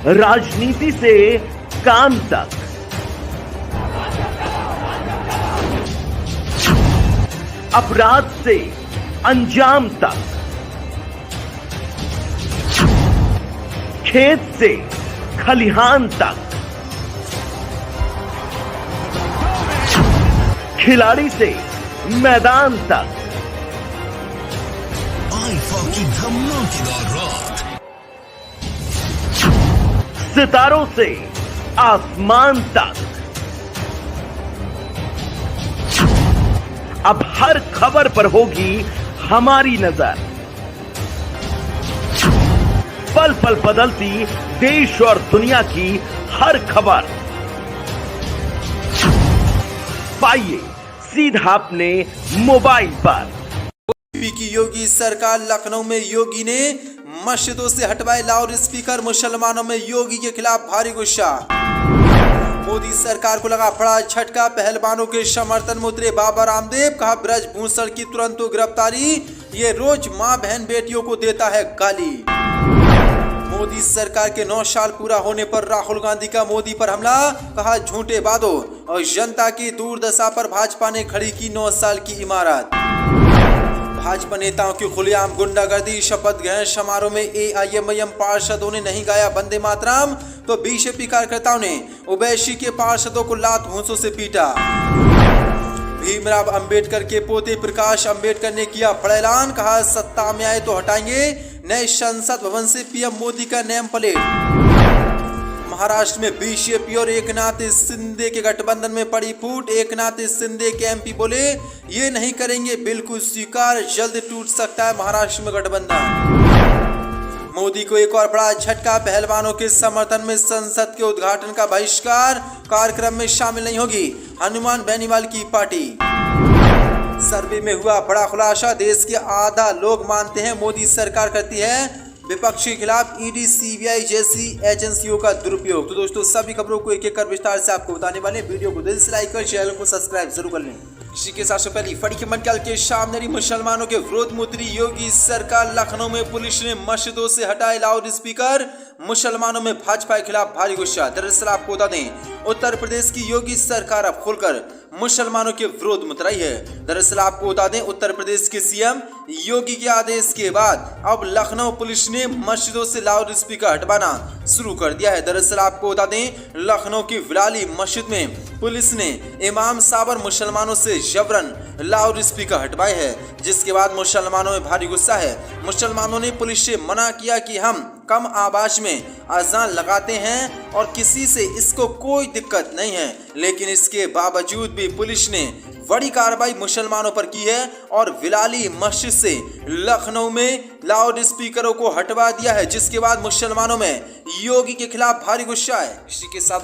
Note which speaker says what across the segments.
Speaker 1: राजनीति से काम तक, अपराध से अंजाम तक, खेत से खलिहान तक, खिलाड़ी से मैदान तक,
Speaker 2: आईफा की धमाकेदार रात,
Speaker 1: सितारों से आसमान तक, अब हर खबर पर होगी हमारी नजर। पल पल बदलती देश और दुनिया की हर खबर पाइए सीधा अपने मोबाइल पर।
Speaker 3: यूपी की योगी सरकार, लखनऊ में योगी ने मस्जिदों से हटवाए लाउड स्पीकर, मुसलमानों में योगी के खिलाफ भारी गुस्सा। मोदी सरकार को लगा बड़ा झटका, पहलवानों के समर्थन में उतरे बाबा रामदेव, कहा ब्रजभूषण की तुरंत गिरफ्तारी, ये रोज मां बहन बेटियों को देता है गाली। मोदी सरकार के 9 साल पूरा होने पर राहुल गांधी का मोदी पर हमला, कहा झूठे वादों और जनता की दुर्दशा पर भाजपा ने खड़ी की 9 साल की इमारत। भाजपा नेताओं की खुलेआम गुंडागर्दी, शपथ ग्रहण समारोह में एआईएमआईएम पार्षदों ने नहीं गाया वंदे मातरम, तो बीजेपी कार्यकर्ताओं ने ओवैसी के पार्षदों को लात घूंसों से पीटा। भीमराव अंबेडकर के पोते प्रकाश अंबेडकर ने किया बड़ा ऐलान, कहा सत्ता में आए तो हटाएंगे नए संसद भवन से पीएम मोदी का नेम प्लेट। महाराष्ट्र में बीजेपी और एकनाथ शिंदे के गठबंधन में पड़ी फूट, एकनाथ शिंदे के एमपी बोले ये नहीं करेंगे बिल्कुल स्वीकार, जल्द टूट सकता है महाराष्ट्र में गठबंधन। मोदी को एक और बड़ा झटका, पहलवानों के समर्थन में संसद के उद्घाटन का बहिष्कार, कार्यक्रम में शामिल नहीं होगी हनुमान बेनीवाल की पार्टी। सर्वे में हुआ बड़ा खुलासा, देश के आधा लोग मानते हैं मोदी सरकार करती है विपक्ष के खिलाफ ईडी सीबीआई जैसी एजेंसियों का दुरुपयोग। तो दोस्तों सभी खबरों को एक एक कर विस्तार से आपको बताने वाले, वीडियो को दिल से लाइक कर चैनल को सब्सक्राइब जरूर कर लें। इसी के साथ पहली फड़ी के मंडल के सामने मुसलमानों के विरोध में उतरी योगी सरकार, लखनऊ में पुलिस ने मस्जिदों से हटाए लाउड स्पीकर, मुसलमानों में भाजपा के खिलाफ भारी गुस्सा। दरअसल आपको बता दें उत्तर प्रदेश की योगी सरकार अब खुलकर मुसलमानों के विरोध में उतरी है। दरअसल आपको बता दें उत्तर प्रदेश के सीएम योगी के आदेश के बाद अब लखनऊ पुलिस ने मस्जिदों से लाउड स्पीकर हटवाना शुरू कर दिया है। दरअसल आपको बता दें लखनऊ की विलाली मस्जिद में पुलिस ने इमाम साहब और मुसलमानों से जबरन लाउड स्पीकर हटवाए हैं, जिसके बाद मुसलमानों में भारी गुस्सा है। मुसलमानों ने पुलिस से मना किया कि हम कम आवाज में अजान लगाते हैं और किसी से इसको कोई दिक्कत नहीं है, लेकिन इसके बावजूद भी पुलिस ने बड़ी कार्रवाई मुसलमानों पर की है और विलाली मस्जिद से लखनऊ में लाउड स्पीकरों को हटवा दिया है, जिसके बाद मुसलमानों में योगी के खिलाफ भारी गुस्सा है। इसी के साथ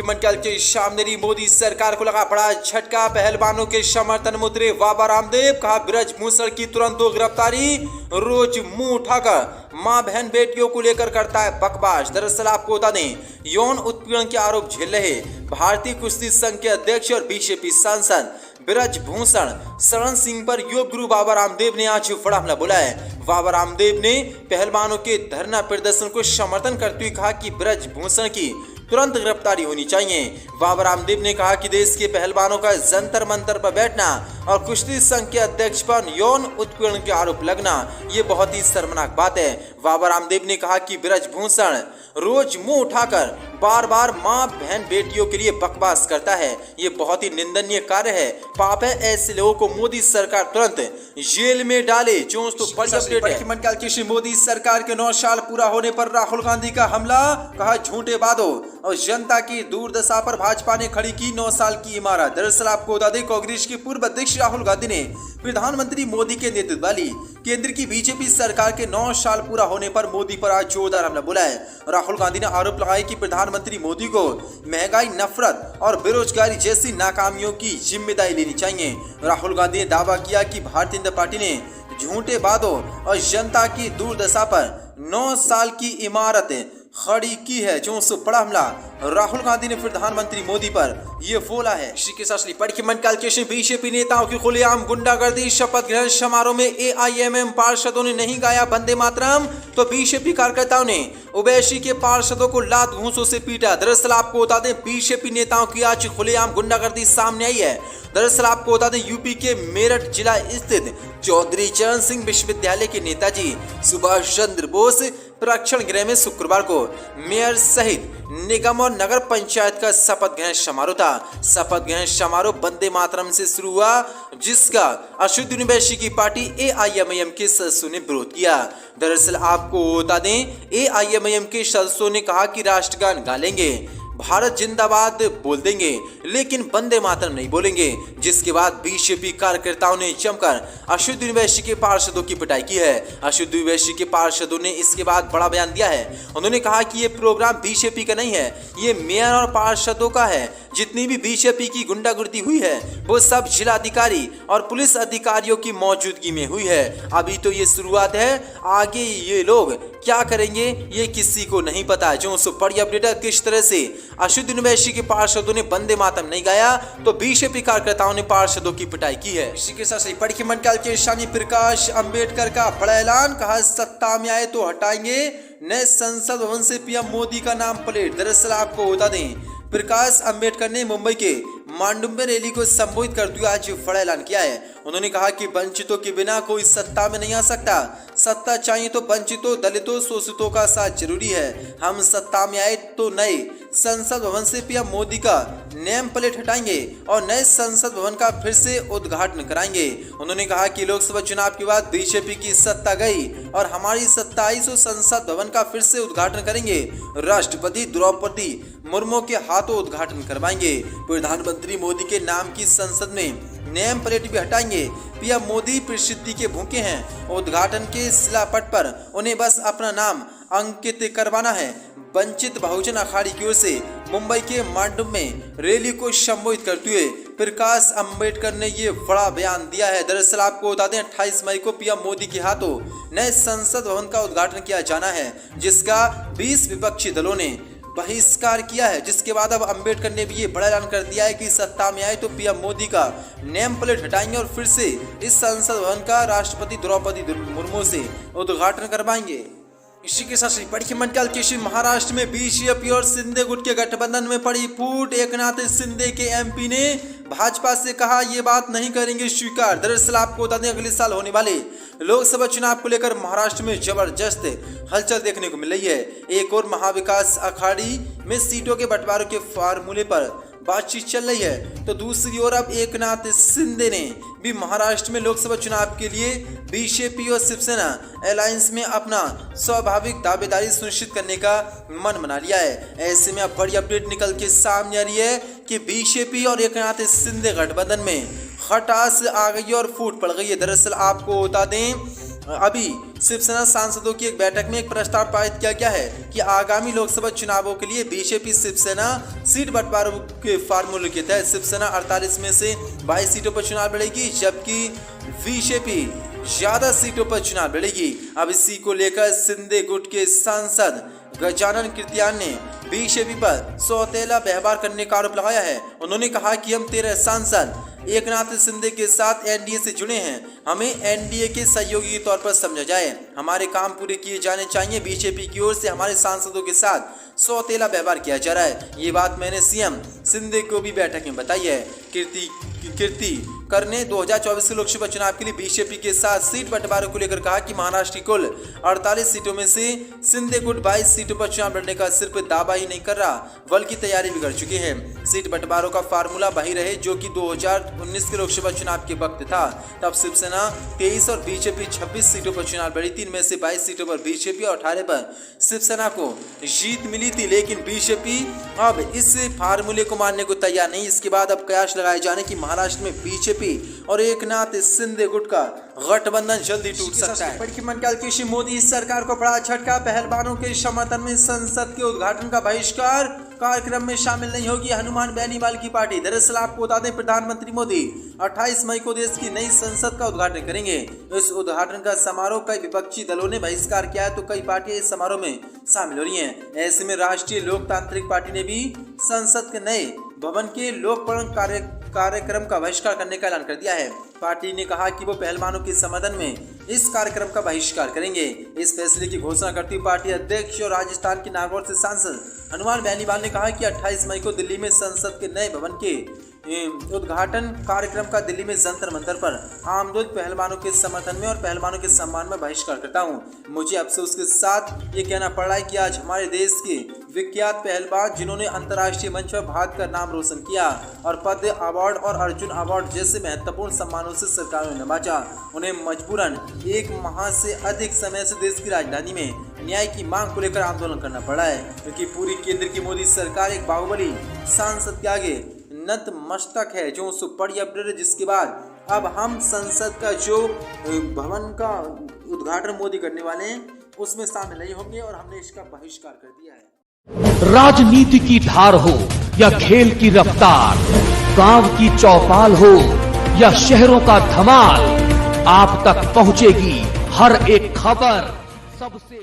Speaker 3: मंडल के सामने मोदी सरकार को लगा बड़ा झटका, पहलवानों के समर्थन में उतरे बाबा रामदेव, कहा ब्रजभूषण की तुरंत गिरफ्तारी, रोज मुंह उठाकर मां बहन बेटियों को लेकर करता है बकवास। दरअसल आपको बता दें यौन उत्पीड़न के आरोप झेल रहे भारतीय कुश्ती संघ के अध्यक्ष और बीजेपी सांसद ब्रजभूषण शरण सिंह पर योग गुरु बाबा रामदेव ने आज बड़ा हमला बोला है। बाबा रामदेव ने पहलवानों के धरना प्रदर्शन को समर्थन करते हुए कहा कि ब्रजभूषण की तुरंत गिरफ्तारी होनी चाहिए। बाबा रामदेव ने कहा कि देश के पहलवानों का जंतर मंतर पर बैठना और कुश्ती संघ के अध्यक्ष पर यौन उत्पीड़न के आरोप लगना ये बहुत ही शर्मनाक बात है। बाबा रामदेव ने कहा कि ब्रजभूषण रोज मुंह उठाकर बार बार मां बहन बेटियों के लिए बकवास करता है, ये बहुत ही निंदनीय कार्य है, पाप है। ऐसे लोगों को मोदी सरकार तुरंत जेल में डाले। जो तो बड़ी मोदी सरकार के 9 साल पूरा होने पर राहुल गांधी का हमला, कहा झूठे वादों और जनता की दुर्दशा पर भाजपा ने खड़ी की 9 साल की इमारत। दरअसल आपको बता दें कांग्रेस के पूर्व अध्यक्ष राहुल गांधी ने प्रधानमंत्री मोदी के नेतृत्व वाली केंद्र की बीजेपी सरकार के 9 साल पूरा होने पर मोदी पर आज जोरदार हमला बोला है। राहुल गांधी ने आरोप लगाया कि प्रधानमंत्री मोदी को महंगाई, नफरत और बेरोजगारी जैसी नाकामियों की जिम्मेदारी लेनी चाहिए। राहुल गांधी ने दावा किया कि भारतीय जनता पार्टी ने झूठे वादों और जनता की दुर्दशा पर 9 साल की इमारत खड़ी की है। जो बड़ा हमला राहुल गांधी ने प्रधानमंत्री मोदी पर ये बोला है। इसी के साथ पढ़ मन कैलकुलेशन बीजेपी नेताओं की खुलेआम गुंडागर्दी, शपथ ग्रहण समारोह में एआईएमएम पार्षदों ने नहीं गाया वंदे मातरम तो बीजेपी कार्यकर्ताओं ने ओवैसी के पार्षदों को लात घूंसों से पीटा। दरअसल आपको बता दें बीजेपी नेताओं की आज खुलेआम गुंडागर्दी सामने आई है। दरअसल आपको बता दें यूपी के मेरठ जिला स्थित चौधरी चरण सिंह विश्वविद्यालय के नेताजी सुभाष चंद्र बोस प्रेक्षण गृह में शुक्रवार को मेयर सहित निगम और नगर पंचायत का शपथ ग्रहण समारोह था। शपथ ग्रहण समारोह वंदे मातरम से शुरू हुआ, जिसका अशुद्ध यूनिवर्सिटी की पार्टी एआईएमआईएम के सदस्यों ने विरोध किया। दरअसल आपको बता दें एआईएमआईएम के सदस्यों ने कहा कि राष्ट्रगान गा लेंगे, भारत जिंदाबाद बोल देंगे, लेकिन वंदे मातरम नहीं बोलेंगे। जिसके बाद बीजेपी कार्यकर्ताओं ने जमकर अशुद्ध यूनिवर्सिटी के पार्षदों की पिटाई की है। अशुद्ध यूनिवर्सिटी के पार्षदों ने इसके बाद बड़ा बयान दिया है। उन्होंने कहा कि ये प्रोग्राम बीजेपी का नहीं है, ये मेयर और पार्षदों का है। जितनी भी बीजेपी की गुंडागर्दी हुई है वो सब जिलाधिकारी और पुलिस अधिकारियों की मौजूदगी में हुई है। अभी तो ये शुरुआत है, आगे ये लोग क्या करेंगे ये किसी को नहीं पता। जो बड़ी अपडेट है किस तरह से अशुद्ध यूनिवर्सिटी के पार्षदों ने वंदे मातरम नहीं गाया तो बीजेपी कार्यकर्ताओं ने पार्षदों की पिटाई की है। इसी के साथ पढ़ मन के शानी प्रकाश अंबेडकर का बड़ा ऐलान, कहा सत्ता में आए तो हटाएंगे नए संसद भवन से पीएम मोदी का नाम प्लेट। दरअसल आपको बता दें प्रकाश अंबेडकर ने मुंबई के मांडुम्बे रैली को संबोधित करते हुए आज बड़ा ऐलान किया है। उन्होंने कहा कि वंचितों के बिना कोई सत्ता में नहीं आ सकता। सत्ता चाहिए तो वंचितों, दलितों, शोषितों का साथ जरूरी है। हम सत्ता में आए तो नए संसद भवन से पीएम मोदी का नेम प्लेट हटाएंगे और नए संसद भवन का फिर से उद्घाटन कराएंगे। उन्होंने कहा कि लोकसभा चुनाव के बाद बीजेपी की सत्ता गई और हमारी सत्ता आई तो संसद भवन का फिर से उद्घाटन करेंगे। राष्ट्रपति द्रौपदी मुर्मू के हाथों उद्घाटन करवाएंगे। प्रधानमंत्री मोदी के नाम की संसद में नेम प्लेट भी हटाएंगे। पीएम मोदी प्रसिद्धि के भूखे हैं। उद्घाटन के शिलापट पर उन्हें बस अपना नाम अंकित करवाना है। वंचित बहुजन अखाड़ी की ओर से मुंबई के मांडुम में रैली को संबोधित करते हुए प्रकाश अंबेडकर ने ये बड़ा बयान दिया है। दरअसल आपको बता दें 28 मई को पीएम मोदी के हाथों नए संसद भवन का उद्घाटन किया जाना है, जिसका 20 विपक्षी दलों ने बहिष्कार किया है। जिसके बाद अब अंबेडकर ने भी ये बड़ा ऐलान कर दिया है कि सत्ता में आए तो पीएम मोदी का नेम प्लेट हटाएंगे और फिर से इस संसद भवन का राष्ट्रपति द्रौपदी मुर्मू से उद्घाटन करवाएंगे। इसी के साथ पढ़ी मन कैलकुलेशन महाराष्ट्र में बीजेपी और शिंदे गुट के गठबंधन में पड़ी फूट। एकनाथ शिंदे के एमपी ने भाजपा से कहा ये बात नहीं करेंगे स्वीकार। दरअसल आपको बता दें अगले साल होने वाले लोकसभा चुनाव को लेकर महाराष्ट्र में जबरदस्त हलचल देखने को मिल रही है। एक और महाविकास अखाड़ी में सीटों के बंटवारे के फार्मूले पर बातचीत चल रही है तो दूसरी ओर अब एकनाथ शिंदे ने भी महाराष्ट्र में लोकसभा चुनाव के लिए बीजेपी और शिवसेना अलायंस में अपना स्वाभाविक दावेदारी सुनिश्चित करने का मन बना लिया है। ऐसे में अब बड़ी अपडेट निकल के सामने आ रही है कि बीजेपी और एकनाथ शिंदे गठबंधन में खटास आ गई और फूट पड़ गई है। दरअसल आपको बता दें अभी शिवसेना सांसदों की एक बैठक में एक प्रस्ताव पारित किया गया है कि आगामी लोकसभा चुनावों के लिए बीजेपी शिवसेना सीट बंटवारे के फार्मूले के तहत शिवसेना 48 में से 22 सीटों पर चुनाव लड़ेगी, जबकि बीजेपी ज्यादा सीटों पर चुनाव लड़ेगी। अब इसी को लेकर शिंदे गुट के सांसद गजानन कीर्तियान ने बीजेपी पर सौतेला व्यवहार करने का आरोप लगाया है। उन्होंने कहा कि हम 13 सांसद एकनाथ शिंदे के साथ एनडीए से जुड़े हैं, हमें एनडीए के सहयोगी के तौर पर समझा जाए, हमारे काम पूरे किए जाने चाहिए। बीजेपी की ओर से हमारे सांसदों के साथ सौतेला व्यवहार किया जा रहा है। ये बात मैंने सीएम शिंदे को भी बैठक में बताई है। कीर्ति कर ने 2024 के लोकसभा चुनाव के लिए बीजेपी के साथ सीट बंटवारे को लेकर कहा कि महाराष्ट्र की कुल 48 सीटों में से शिंदे गुट 22 सीटों पर चुनाव लड़ने का सिर्फ दावा ही नहीं कर रहा बल्कि तैयारी भी कर चुके हैं। सीट बंटवारों का फार्मूला वही रहे जो कि 2019 के लोकसभा चुनाव के वक्त था। तब शिवसेना 23 और बीजेपी 26 सीटों पर चुनाव लड़ी थी। इनमें से 22 सीटों पर बीजेपी और 18 पर शिवसेना को जीत मिली थी, लेकिन बीजेपी अब इस फार्मूले को मानने को तैयार नहीं। इसके बाद अब कयास लगाए जाने की महाराष्ट्र में बीजेपी और एकनाथ शिंदे गुट का गठबंधन जल्दी टूट सकता है। मोदी सरकार को बड़ा झटका, पहलवानों के समर्थन में संसद के उद्घाटन का बहिष्कार। कार्यक्रम में शामिल नहीं होगी हनुमान बेनीवाल की पार्टी। दरअसल आपको बता दें, प्रधानमंत्री मोदी 28 मई को देश की नई संसद का उद्घाटन करेंगे। इस उद्घाटन का समारोह कई विपक्षी दलों ने बहिष्कार किया है, तो कई पार्टियां इस समारोह में शामिल हो रही हैं। ऐसे में राष्ट्रीय लोकतांत्रिक पार्टी ने भी संसद के नए भवन के लोकार्पण कार्यक्रम का बहिष्कार करने का ऐलान कर दिया है। पार्टी ने कहा कि वो पहलवानों के समर्थन में इस कार्यक्रम का बहिष्कार करेंगे। इस फैसले की घोषणा करती हुई पार्टी अध्यक्ष और राजस्थान के नागौर से सांसद हनुमान बेनीवाल ने कहा कि 28 मई को दिल्ली में संसद के नए भवन के उद्घाटन कार्यक्रम का दिल्ली में जंतर मंतर पर आमदोद पहलवानों के समर्थन में और पहलवानों के सम्मान में बहिष्कार करता हूं। मुझे अफसोस के साथ ये कहना पड़ रहा है कि आज हमारे देश के विख्यात पहलवान, जिन्होंने अंतर्राष्ट्रीय मंच पर भारत का नाम रोशन किया और पद्म अवार्ड और अर्जुन अवार्ड जैसे महत्वपूर्ण सम्मानों से सरकार ने नवाजा, उन्हें मजबूरन 1 माह से अधिक समय से देश की राजधानी में न्याय की मांग को लेकर आंदोलन करना पड़ा है, क्योंकि पूरी केंद्र की मोदी सरकार एक बाहुबली सांसद के आगे नतमस्तक है, जो सुपर अपडेट है। जिसके बाद अब हम संसद का जो भवन का उद्घाटन मोदी करने वाले हैं उसमें शामिल नहीं होंगे और हमने इसका बहिष्कार कर दिया है।
Speaker 4: राजनीति की धार हो या खेल की रफ्तार, गांव की चौपाल हो या शहरों का धमाल, आप तक पहुंचेगी हर एक खबर सबसे